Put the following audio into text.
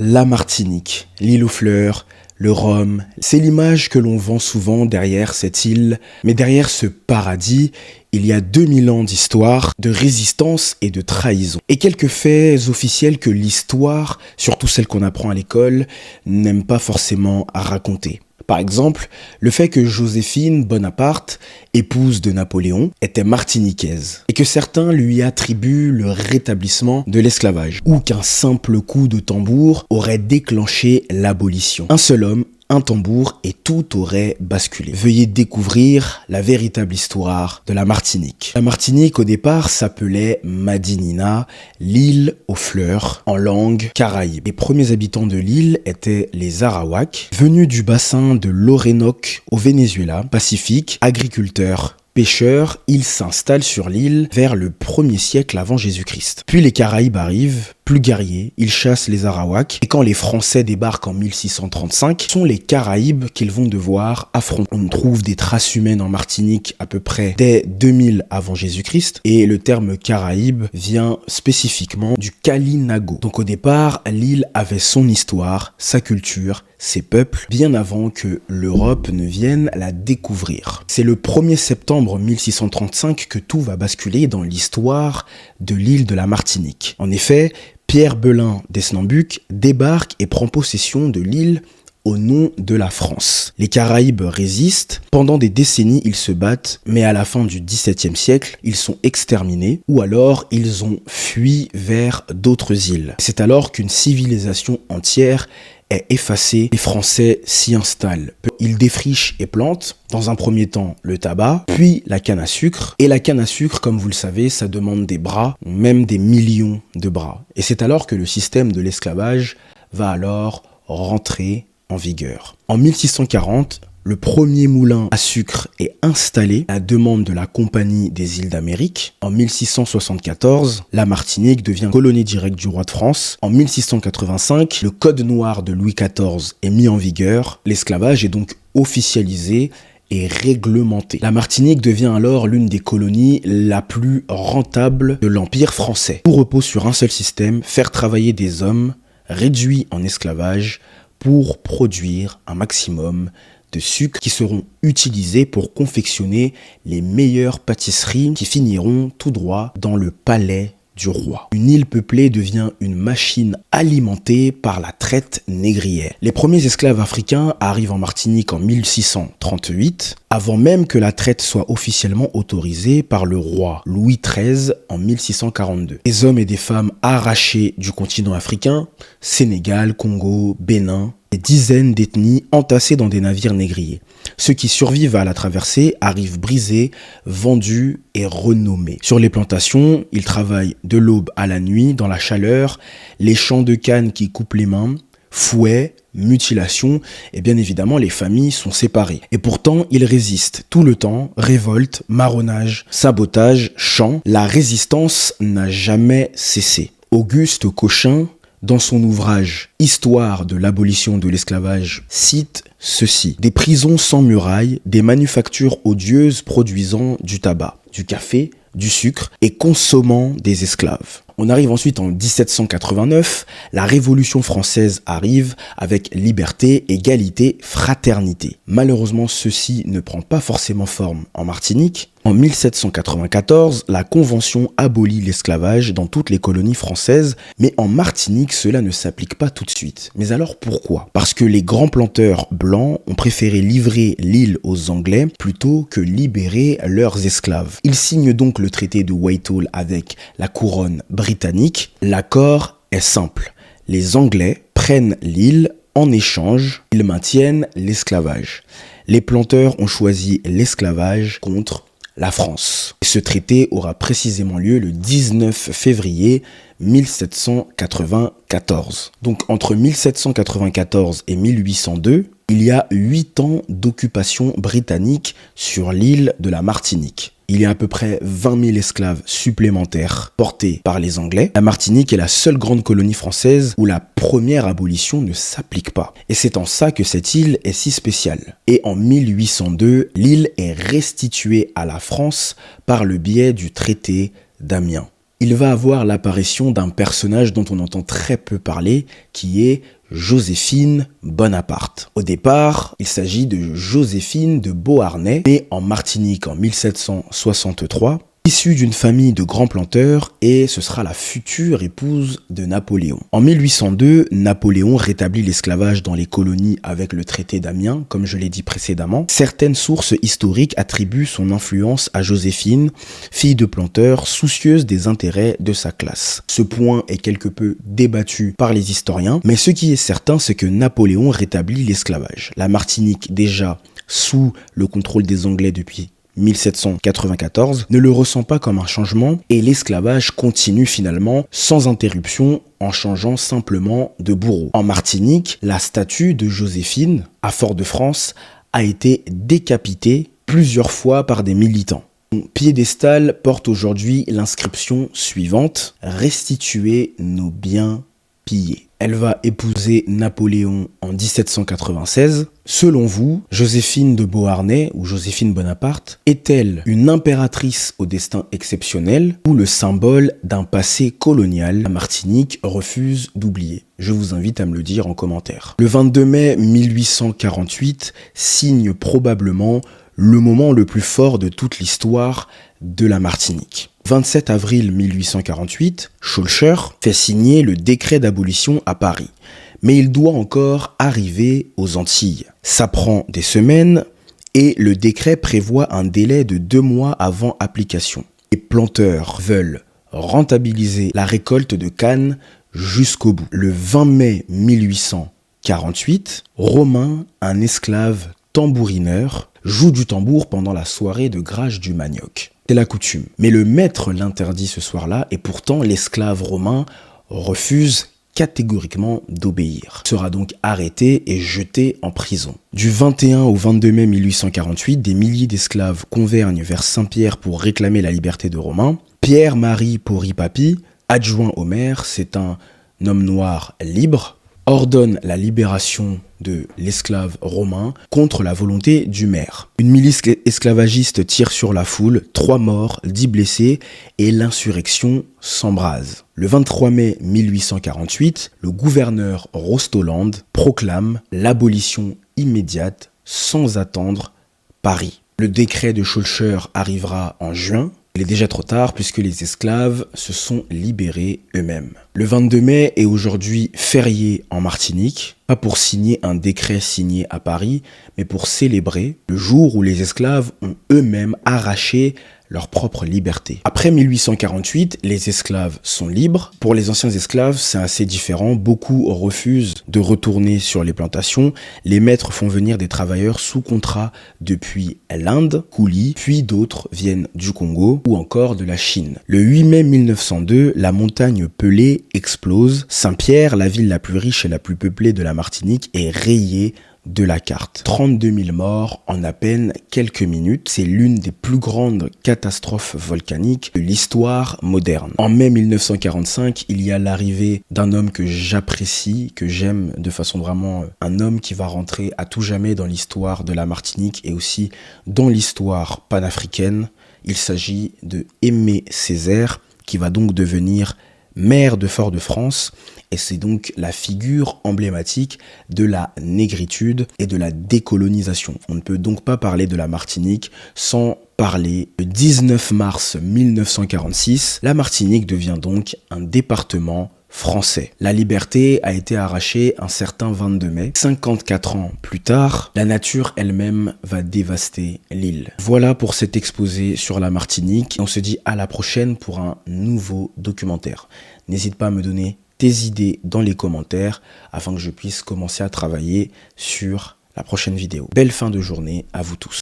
La Martinique, l'île aux fleurs, le rhum, c'est l'image que l'on vend souvent derrière cette île, mais derrière ce paradis, il y a 2000 ans d'histoire, de résistance et de trahison. Et quelques faits officiels que l'histoire, surtout celle qu'on apprend à l'école, n'aime pas forcément à raconter. Par exemple, le fait que Joséphine Bonaparte, épouse de Napoléon, était martiniquaise et que certains lui attribuent le rétablissement de l'esclavage ou qu'un simple coup de tambour aurait déclenché l'abolition. Un seul homme, un tambour et tout aurait basculé. Veuillez découvrir la véritable histoire de la Martinique. La Martinique au départ s'appelait Madinina, l'île aux fleurs, en langue caraïbe. Les premiers habitants de l'île étaient les Arawaks, venus du bassin de l'Orénoque au Venezuela, Pacifique, agriculteurs. Pêcheurs, ils s'installent sur l'île vers le 1er siècle avant Jésus-Christ. Puis les Caraïbes arrivent, plus guerriers, ils chassent les Arawaks, et quand les Français débarquent en 1635, ce sont les Caraïbes qu'ils vont devoir affronter. On trouve des traces humaines en Martinique à peu près dès 2000 avant Jésus-Christ, et le terme Caraïbe vient spécifiquement du Kalinago. Donc au départ, l'île avait son histoire, sa culture, ses peuples, bien avant que l'Europe ne vienne la découvrir. C'est le 1er septembre 1635 que tout va basculer dans l'histoire de l'île de la Martinique. En effet, Pierre Belin d'Esnambuc débarque et prend possession de l'île au nom de la France. Les Caraïbes résistent, pendant des décennies ils se battent, mais à la fin du XVIIe siècle, ils sont exterminés ou alors ils ont fui vers d'autres îles. C'est alors qu'une civilisation entière est effacée, les Français s'y installent. Ils défrichent et plantent, dans un premier temps, le tabac, puis la canne à sucre. Et la canne à sucre, comme vous le savez, ça demande des bras, même des millions de bras. Et c'est alors que le système de l'esclavage va alors rentrer en vigueur. En 1640, le premier moulin à sucre est installé à la demande de la Compagnie des îles d'Amérique. En 1674, la Martinique devient colonie directe du roi de France. En 1685, le code noir de Louis XIV est mis en vigueur. L'esclavage est donc officialisé et réglementé. La Martinique devient alors l'une des colonies la plus rentable de l'Empire français. Tout repose sur un seul système, faire travailler des hommes réduits en esclavage pour produire un maximum de sucre qui seront utilisés pour confectionner les meilleures pâtisseries qui finiront tout droit dans le palais du roi. Une île peuplée devient une machine alimentée par la traite négrière. Les premiers esclaves africains arrivent en Martinique en 1638, avant même que la traite soit officiellement autorisée par le roi Louis XIII en 1642. Des hommes et des femmes arrachés du continent africain, Sénégal, Congo, Bénin, des dizaines d'ethnies entassées dans des navires négriers. Ceux qui survivent à la traversée arrivent brisés, vendus et renommés. Sur les plantations, ils travaillent de l'aube à la nuit, dans la chaleur, les champs de canne qui coupent les mains, fouets, mutilation, et bien évidemment les familles sont séparées. Et pourtant, ils résistent tout le temps, révolte, marronnage, sabotage, chants. La résistance n'a jamais cessé. Auguste Cochin, dans son ouvrage « Histoire de l'abolition de l'esclavage », cite ceci. « Des prisons sans murailles, des manufactures odieuses produisant du tabac, du café, du sucre et consommant des esclaves. » On arrive ensuite en 1789, la Révolution française arrive avec liberté, égalité, fraternité. Malheureusement, ceci ne prend pas forcément forme en Martinique. En 1794, la Convention abolit l'esclavage dans toutes les colonies françaises, mais en Martinique, cela ne s'applique pas tout de suite. Mais alors pourquoi? Parce que les grands planteurs blancs ont préféré livrer l'île aux Anglais plutôt que libérer leurs esclaves. Ils signent donc le traité de Whitehall avec la couronne britannique. L'accord est simple. Les Anglais prennent l'île, en échange, ils maintiennent l'esclavage. Les planteurs ont choisi l'esclavage contre la France. Ce traité aura précisément lieu le 19 février 1794. Donc entre 1794 et 1802, il y a 8 ans d'occupation britannique sur l'île de la Martinique. Il y a à peu près 20 000 esclaves supplémentaires portés par les Anglais. La Martinique est la seule grande colonie française où la première abolition ne s'applique pas. Et c'est en ça que cette île est si spéciale. Et en 1802, l'île est restituée à la France par le biais du traité d'Amiens. il va avoir l'apparition d'un personnage dont on entend très peu parler, qui est Joséphine Bonaparte. Au départ, il s'agit de Joséphine de Beauharnais, née en Martinique en 1763, issue d'une famille de grands planteurs, et ce sera la future épouse de Napoléon. En 1802, Napoléon rétablit l'esclavage dans les colonies avec le traité d'Amiens, comme je l'ai dit précédemment. Certaines sources historiques attribuent son influence à Joséphine, fille de planteur, soucieuse des intérêts de sa classe. Ce point est quelque peu débattu par les historiens, mais ce qui est certain, c'est que Napoléon rétablit l'esclavage. La Martinique, déjà sous le contrôle des Anglais depuis 1794, ne le ressent pas comme un changement et l'esclavage continue finalement sans interruption en changeant simplement de bourreau. En Martinique, la statue de Joséphine à Fort-de-France a été décapitée plusieurs fois par des militants. Son piédestal porte aujourd'hui l'inscription suivante: « Restituer nos biens pillés ». Elle va épouser Napoléon en 1796. Selon vous, Joséphine de Beauharnais ou Joséphine Bonaparte est-elle une impératrice au destin exceptionnel ou le symbole d'un passé colonial ? La Martinique refuse d'oublier. Je vous invite à me le dire en commentaire. Le 22 mai 1848 signe probablement le moment le plus fort de toute l'histoire de la Martinique. 27 avril 1848, Schœlcher fait signer le décret d'abolition à Paris. Mais il doit encore arriver aux Antilles. Ça prend des semaines et le décret prévoit un délai de 2 mois avant application. Les planteurs veulent rentabiliser la récolte de canne jusqu'au bout. Le 20 mai 1848, Romain, un esclave tambourineur, joue du tambour pendant la soirée de Grâce du Manioc. C'est la coutume. Mais le maître l'interdit ce soir-là et pourtant l'esclave romain refuse catégoriquement d'obéir. Il sera donc arrêté et jeté en prison. Du 21 au 22 mai 1848, des milliers d'esclaves convergent vers Saint-Pierre pour réclamer la liberté de Romain. Pierre-Marie Pori-Papy, adjoint au maire, c'est un homme noir libre, ordonne la libération de l'esclave romain contre la volonté du maire. Une milice esclavagiste tire sur la foule, 3 morts, 10 blessés, et l'insurrection s'embrase. Le 23 mai 1848, le gouverneur Rostoland proclame l'abolition immédiate, sans attendre Paris. Le décret de Schœlcher arrivera en juin. Il est déjà trop tard puisque les esclaves se sont libérés eux-mêmes. Le 22 mai est aujourd'hui férié en Martinique, pas pour signer un décret signé à Paris, mais pour célébrer le jour où les esclaves ont eux-mêmes arraché leur propre liberté. Après 1848, les esclaves sont libres. Pour les anciens esclaves, c'est assez différent. Beaucoup refusent de retourner sur les plantations. Les maîtres font venir des travailleurs sous contrat depuis l'Inde, coulis, puis d'autres viennent du Congo ou encore de la Chine. Le 8 mai 1902, la montagne Pelée explose. Saint-Pierre, la ville la plus riche et la plus peuplée de la Martinique, est rayée de la carte. 32 000 morts en à peine quelques minutes. C'est l'une des plus grandes catastrophes volcaniques de l'histoire moderne. En mai 1945, il y a l'arrivée d'un homme que j'apprécie, que j'aime de façon vraiment... un homme qui va rentrer à tout jamais dans l'histoire de la Martinique et aussi dans l'histoire panafricaine. Il s'agit de Aimé Césaire, qui va donc devenir maire de Fort-de-France, et c'est donc la figure emblématique de la négritude et de la décolonisation. On ne peut donc pas parler de la Martinique sans parler. Le 19 mars 1946, la Martinique devient donc un département français. La liberté a été arrachée un certain 22 mai. 54 ans plus tard, la nature elle-même va dévaster l'île. Voilà pour cet exposé sur la Martinique. On se dit à la prochaine pour un nouveau documentaire. N'hésite pas à me donner tes idées dans les commentaires afin que je puisse commencer à travailler sur la prochaine vidéo. Belle fin de journée à vous tous.